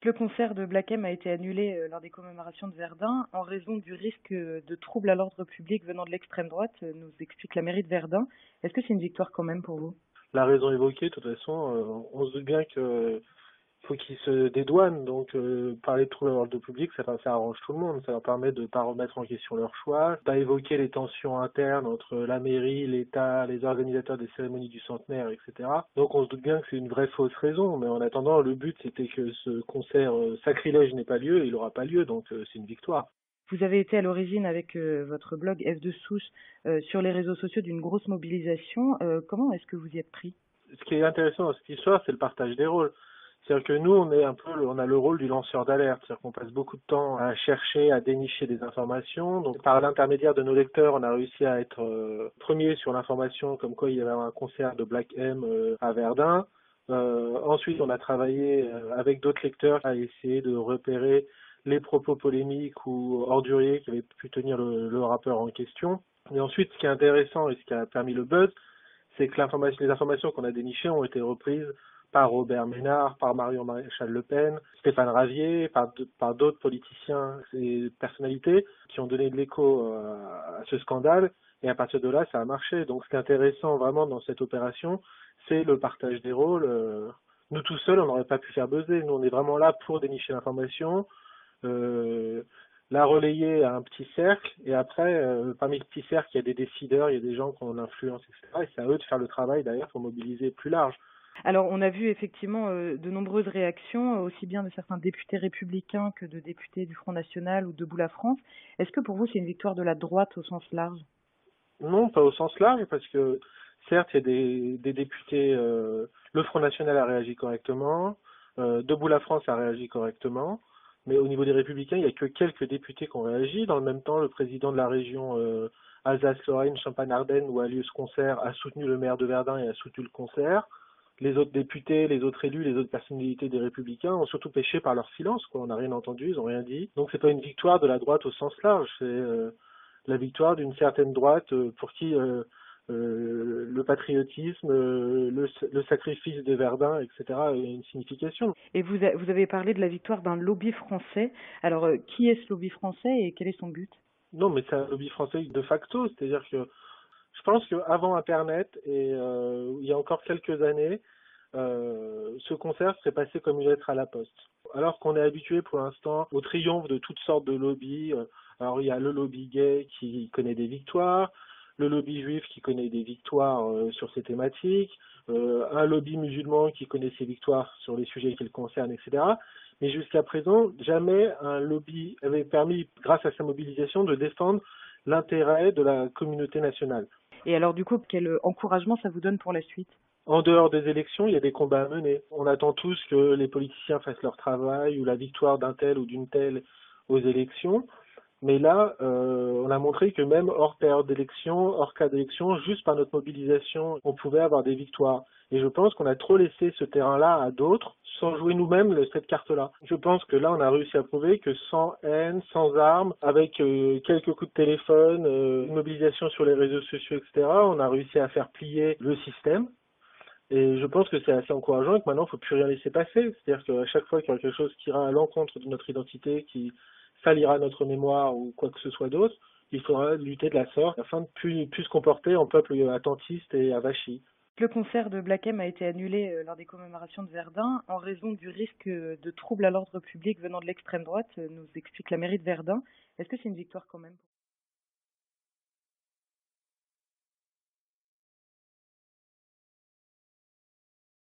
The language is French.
Le concert de Black M a été annulé lors des commémorations de Verdun en raison du risque de troubles à l'ordre public venant de l'extrême droite, nous explique la mairie de Verdun. Est-ce que c'est une victoire quand même pour vous? La raison évoquée, de toute façon, on se doute bien que faut qu'ils se dédouanent. Donc, parler de troubles à l'ordre public, ça arrange tout le monde. Ça leur permet de ne pas remettre en question leur choix, pas évoquer les tensions internes entre la mairie, l'État, les organisateurs des cérémonies du centenaire, etc. Donc, on se doute bien que c'est une vraie fausse raison. Mais en attendant, le but, c'était que ce concert sacrilège n'ait pas lieu et il n'aura pas lieu. Donc, c'est une victoire. Vous avez été à l'origine avec votre blog F2 Souche sur les réseaux sociaux d'une grosse mobilisation. Comment est-ce que vous y êtes pris? Ce qui est intéressant dans cette histoire, c'est le partage des rôles. C'est-à-dire que nous, on a le rôle du lanceur d'alerte. C'est-à-dire qu'on passe beaucoup de temps à chercher, à dénicher des informations. Donc, par l'intermédiaire de nos lecteurs, on a réussi à être premier sur l'information comme quoi il y avait un concert de Black M à Verdun. Ensuite, on a travaillé avec d'autres lecteurs à essayer de repérer les propos polémiques ou orduriers qui avaient pu tenir le rappeur en question. Et ensuite, ce qui est intéressant et ce qui a permis le buzz, c'est que les informations qu'on a dénichées ont été reprises par Robert Ménard, par Marion Maréchal Le Pen, Stéphane Ravier, par d'autres politiciens et personnalités qui ont donné de l'écho à ce scandale. Et à partir de là, ça a marché. Donc ce qui est intéressant vraiment dans cette opération, c'est le partage des rôles. Nous tout seuls, on n'aurait pas pu faire buzzer. Nous, on est vraiment là pour dénicher l'information, la relayer à un petit cercle, et après, parmi le petit cercle, il y a des décideurs, il y a des gens qu'on influence, etc. Et c'est à eux de faire le travail d'ailleurs pour mobiliser plus large. Alors, on a vu effectivement de nombreuses réactions, aussi bien de certains députés républicains que de députés du Front National ou de Debout la France. Est-ce que pour vous, c'est une victoire de la droite au sens large? Non, pas au sens large, parce que certes, il y a des députés, le Front National a réagi correctement, Debout la France a réagi correctement, mais au niveau des Républicains, il n'y a que quelques députés qui ont réagi. Dans le même temps, le président de la région Alsace-Lorraine, Champagne-Ardenne, où a lieu ce concert, a soutenu le maire de Verdun et a soutenu le concert. Les autres députés, les autres élus, les autres personnalités des Républicains ont surtout péché par leur silence, quoi. On n'a rien entendu, ils n'ont rien dit. Donc c'est pas une victoire de la droite au sens large, c'est la victoire d'une certaine droite pour qui le patriotisme, le sacrifice de Verdun, etc. a une signification. Et vous avez parlé de la victoire d'un lobby français. Alors, qui est ce lobby français et quel est son but? Non, mais c'est un lobby français de facto, c'est-à-dire que je pense qu'avant Internet et il y a encore quelques années, ce concert serait passé comme une lettre à la poste. Alors qu'on est habitué pour l'instant au triomphe de toutes sortes de lobbies. Alors il y a le lobby gay qui connaît des victoires, le lobby juif qui connaît des victoires sur ces thématiques, un lobby musulman qui connaît ses victoires sur les sujets qui le concernent, etc. Mais jusqu'à présent, jamais un lobby avait permis, grâce à sa mobilisation, de défendre l'intérêt de la communauté nationale. Et alors, du coup, quel encouragement ça vous donne pour la suite? En dehors des élections, il y a des combats à mener. On attend tous que les politiciens fassent leur travail ou la victoire d'un tel ou d'une telle aux élections. Mais là, on a montré que même hors période d'élection, hors cas d'élection, juste par notre mobilisation, on pouvait avoir des victoires. Et je pense qu'on a trop laissé ce terrain-là à d'autres, sans jouer nous-mêmes cette carte-là. Je pense que là, on a réussi à prouver que sans haine, sans armes, avec quelques coups de téléphone, une mobilisation sur les réseaux sociaux, etc., on a réussi à faire plier le système. Et je pense que c'est assez encourageant et que maintenant, il ne faut plus rien laisser passer. C'est-à-dire qu'à chaque fois qu'il y aura quelque chose qui ira à l'encontre de notre identité, qui salira notre mémoire ou quoi que ce soit d'autre, il faudra lutter de la sorte afin de plus se comporter en peuple attentiste et avachi. Le concert de Black M a été annulé lors des commémorations de Verdun en raison du risque de troubles à l'ordre public venant de l'extrême droite, nous explique la mairie de Verdun. Est-ce que c'est une victoire quand même?